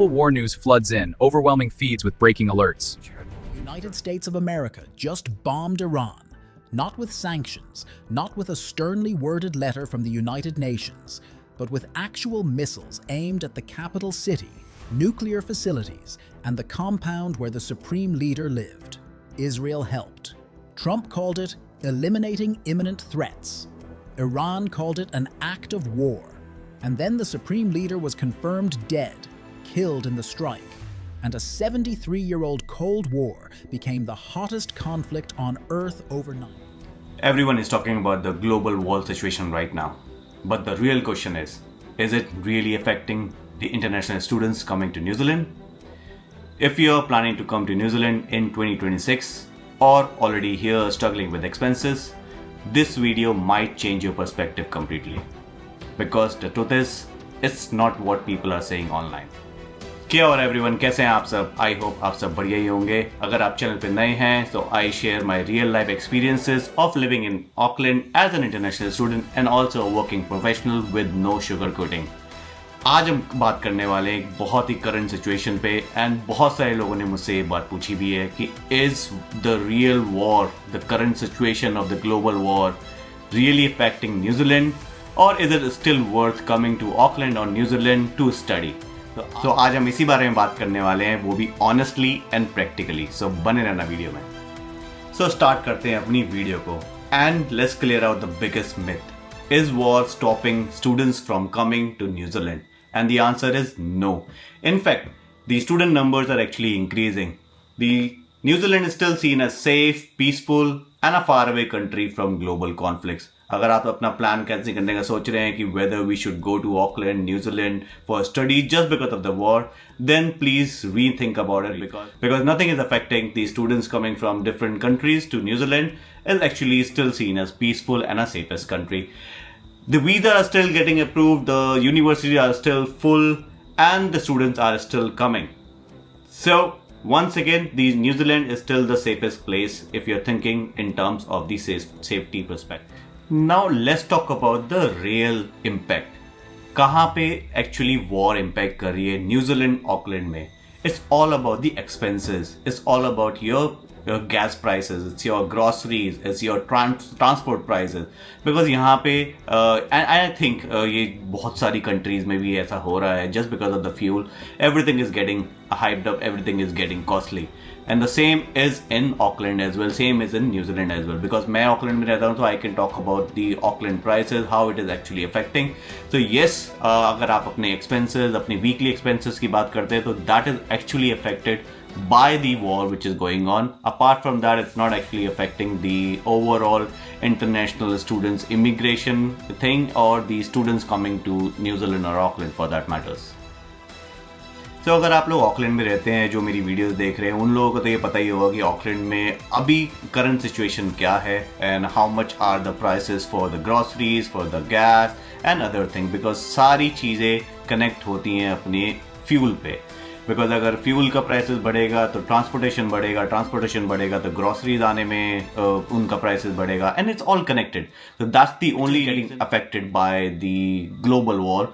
global war news floods in, overwhelming feeds with breaking alerts. The United States of America just bombed Iran, not with sanctions, not with a sternly worded letter from the United Nations, but with actual missiles aimed at the capital city, nuclear facilities, and the compound where the supreme leader lived. Israel helped. Trump called it eliminating imminent threats. Iran called it an act of war. And then the supreme leader was confirmed dead, killed in the strike. And a 73-year-old Cold War became the hottest conflict on Earth overnight. Everyone is talking about the global war situation right now. But the real question is it really affecting the international students coming to New Zealand? If you're planning to come to New Zealand in 2026 or already here struggling with expenses, this video might change your perspective completely. Because the truth is, it's not what people are saying online. क्या और everyone कैसे हैं आप सब? I hope आप सब बढ़िया ही होंगे. अगर आप चैनल पे नए हैं तो I share my real life experiences of living in Auckland as an international student and also working professional with no sugar coating. आज हम बात करने वाले एक बहुत ही करंट सिचुएशन पे एंड बहुत सारे लोगों ने मुझसे ये बात पूछी भी है कि is the real war, the current situation of the global war really affecting New Zealand और is it still worth coming to Auckland और न्यूजीलैंड टू स्टडी. तो आज हम इसी बारे में बात करने वाले हैं, वो भी ऑनेस्टली एंड प्रैक्टिकली. सो बने रहना वीडियो में. सो स्टार्ट करते हैं अपनी वीडियो को and let's clear out the biggest myth. Is war stopping students from coming to New Zealand? And the answer is no. In fact, the student numbers are actually increasing. The New Zealand is still seen as safe, peaceful and a faraway country from global conflicts. अगर आप अपना plan cancel करने का सोच रहे हैं कि whether we should go to Auckland, New Zealand for study just because of the war, then please rethink about it because nothing is affecting the students coming from different countries to New Zealand is actually still seen as peaceful and a safest country. The visas are still getting approved, the universities are still full, and the students are still coming. So, once again, New Zealand is still the safest place if you're thinking in terms of the safety perspective. Now, let's talk about the real impact. कहाँ पे actually war impact कर रही है New Zealand, Auckland में? It's all about the expenses. It's all about your gas prices, it's your groceries, it's your transport prices. Because यहाँ पे and I think ये बहुत सारी countries में भी ऐसा हो रहा है just because of the fuel. Everything is getting hyped up, everything is getting costly. And the same is in Auckland as well, same is in New Zealand as well. Because मैं Auckland में रहता हूँ so I can talk about the Auckland prices, how it is actually affecting. So yes, अगर आप अपने expenses, अपने weekly expenses की बात करते हैं तो that is actually affected by the war which is going on. Apart from that, it's not actually affecting the overall international students immigration thing or the students coming to New Zealand or Auckland for that matters. So अगर आप लोग Auckland में रहते हैं जो मेरी videos देख रहे हैं उन लोगों को तो ये पता ही होगा कि ऑकलैंड में अभी करंट सिचुएशन क्या है and how much are the prices for the groceries, for the gas and other thing. Because सारी चीज़ें कनेक्ट होती हैं अपने फ्यूल पे. बिकॉज अगर फ्यूल का प्राइसेस बढ़ेगा तो ट्रांसपोर्टेशन बढ़ेगा तो ग्रॉसरीज आने में उनका प्राइसेस बढ़ेगा and it's all connected. So that's the only getting affected by the global war.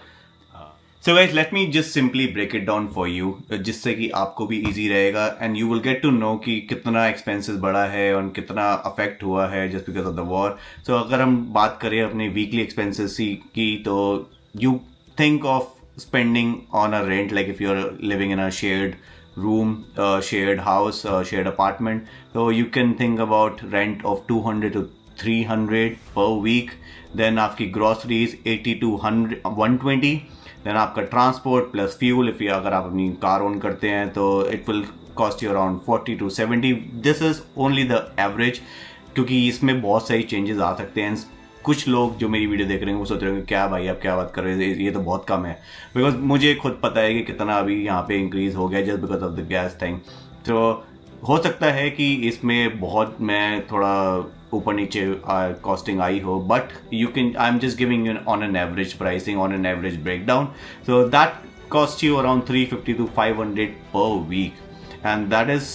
So guys, let me just simply break it down for you, जिससे कि आपको भी easy रहेगा and you will get to know कि कितना expenses बढ़ा है और कितना affect हुआ है just because of the war. So अगर हम बात करें अपने weekly expenses की तो you think of spending on a rent, like if you're living in a shared room, shared house, shared apartment, so you can think about rent of 200 to 300 per week. Then आपकी groceries 80 to 120. Then आपका transport plus fuel if अगर आप अपनी car own करते हैं तो it will cost you around 40 to 70. This is only the average क्योंकि इसमें बहुत सारी चेंजेस आ सकते हैं. कुछ लोग जो मेरी वीडियो देख रहे हैं वो सोच रहे हैं क्या भाई आप क्या बात कर रहे हैं, ये तो बहुत कम है. बिकॉज मुझे खुद पता है कि कितना अभी यहाँ पे इंक्रीज हो गया just because of the gas thing. तो हो सकता है कि इसमें बहुत मैं थोड़ा ऊपर नीचे कॉस्टिंग आई हो, but you can I am just giving you on an average pricing, on an average breakdown. So that cost you around 350 to 500 per week. and that is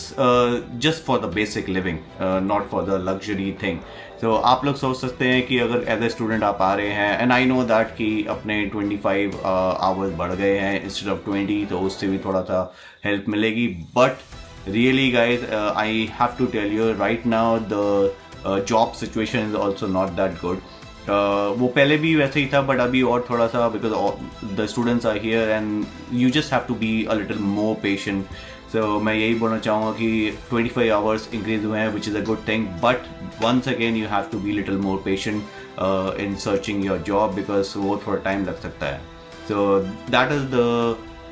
just for the basic living, not for the luxury thing. So आप लोग सोच सकते हैं कि अगर as a student आप आ रहे हैं, एंड आई नो दैट कि अपने 25 आवर्स बढ़ गए हैं इंस्टेड ऑफ 20, तो उससे भी थोड़ा सा हेल्प मिलेगी. But really guys I have to tell you right now the job situation is also not that good. वो पहले भी वैसे ही था, बट अभी और थोड़ा सा, because the students are here and you just have to be a little more patient. So मैं यही बोलना चाहूँगा कि 25 आवर्स इंक्रीज हुए हैं, which is a good thing, but once again you have to be little more patient in searching your job, because वो थोड़ा time लग सकता है. So that is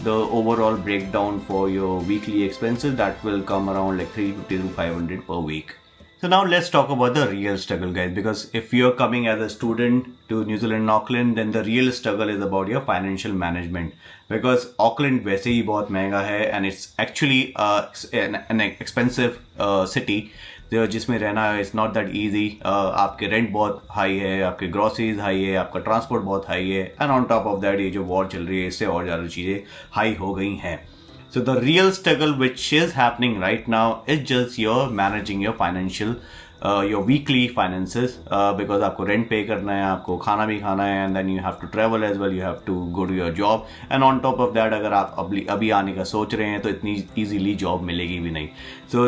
the overall breakdown for your weekly expenses that will come around like 350 to 500 per week. So now let's talk about the real struggle, guys, because if you're coming as a student to New Zealand, Auckland, then the real struggle is about your financial management, because Auckland वैसे ही बहुत महंगा है and it's actually an expensive city. जिसमें रहना है it's not that easy. आपके rent बहुत high है, आपके ग्रॉसरीज हाई है, आपका ट्रांसपोर्ट बहुत हाई है, and on top of that ये जो वॉर चल रही है इससे और ज़्यादा चीज़ें हाई हो गई हैं. So the real struggle which is happening right now is just your managing your financial, your weekly finances, because आपको rent pay करना है, आपको खाना भी खाना है, and then you have to travel as well, you have to go to your job, and on top of that अगर आप अभी आने का सोच रहे हैं तो इतनी easily job मिलेगी भी नहीं. So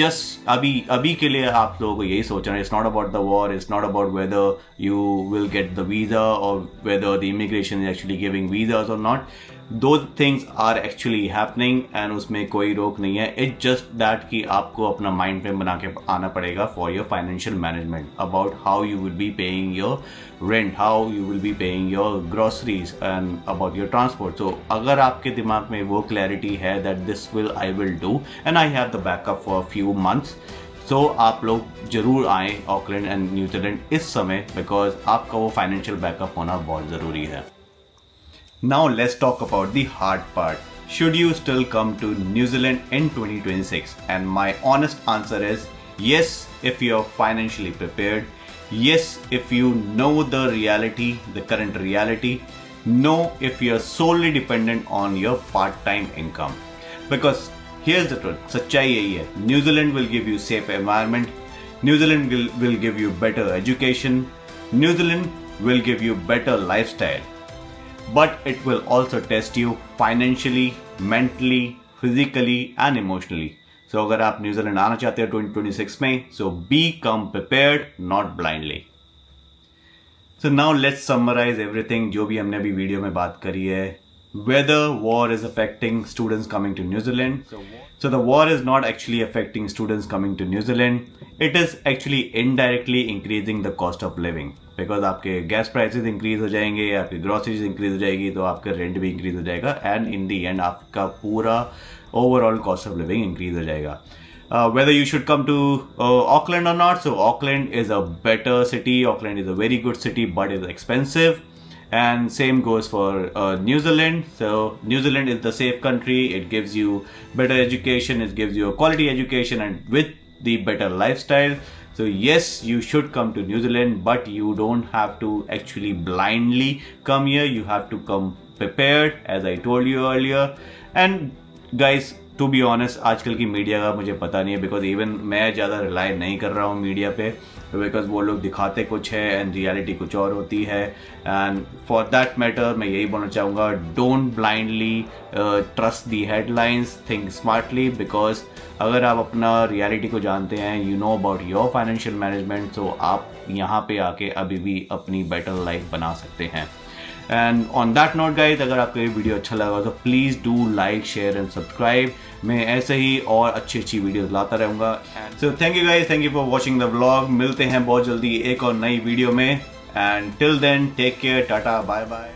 just अभी के लिए आप लोगों को यही सोचना है. It's not about the war, it's not about whether you will get the visa or whether the immigration is actually giving visas or not. Those things are actually happening and उसमें कोई रोक नहीं है. It's just that कि आपको अपना mind frame बना के आना पड़ेगा for your financial management, about how you will be paying your rent, how you will be paying your groceries, and about your transport. So अगर आपके दिमाग में वो clarity है that this I will do and I have the backup for a few months, so आप लोग जरूर आएँ ऑकलैंड एंड न्यूजीलैंड इस समय, बिकॉज आपका वो फाइनेंशियल बैकअप होना बहुत ज़रूरी है. Now let's talk about the hard part. Should you still come to New Zealand in 2026? And my honest answer is yes, if you're financially prepared. Yes, if you know the reality, the current reality. No, if you're solely dependent on your part-time income. Because here's the truth, सच्चाई यही है. New Zealand will give you safe environment. New Zealand will give you better education. New Zealand will give you better lifestyle. But it will also test you financially, mentally, physically and emotionally. So अगर आप New Zealand आना चाहते हो 2026 में, so become prepared, not blindly. So now let's summarize everything जो भी हमने अभी वीडियो में बात करी है. Whether war is affecting students coming to New Zealand. So the war is not actually affecting students coming to New Zealand. It is actually indirectly increasing the cost of living. Because आपके gas prices increase हो जाएंगे, आपकी groceries increase हो जाएगी, तो आपका rent भी increase हो जाएगा, एंड इन दी एंड आपका पूरा overall cost of living increase हो जाएगा. Whether you should come to Auckland or not, so Auckland is a better city, Auckland is a very good city, but it's expensive, and same goes for New Zealand. So New Zealand is the safe country, it gives you better education, it gives you a quality education and with the better lifestyle. So yes, you should come to New Zealand, but you don't have to actually blindly come here. You have to come prepared, as I told you earlier. And guys, to be honest, आजकल की media का मुझे पता नहीं है, because even मैं ज़्यादा rely नहीं कर रहा हूँ मीडिया पे, बिकॉज वो लोग दिखाते कुछ है एंड रियलिटी कुछ और होती है. एंड फॉर दैट मैटर मैं यही बोलना चाहूँगा, don't blindly trust the headlines, think smartly, because अगर आप अपना रियलिटी को जानते हैं, you know about your financial management, तो आप यहाँ पे आके अभी भी अपनी बेटर लाइफ बना सकते हैं. And on that note guys, अगर आपको ये वीडियो अच्छा लगा तो please do like, share and subscribe. मैं ऐसे ही और अच्छी वीडियोस लाता रहूँगा. So thank you guys, thank you for watching the vlog. मिलते हैं बहुत जल्दी एक और नई वीडियो में, and till then take care, tata, bye bye.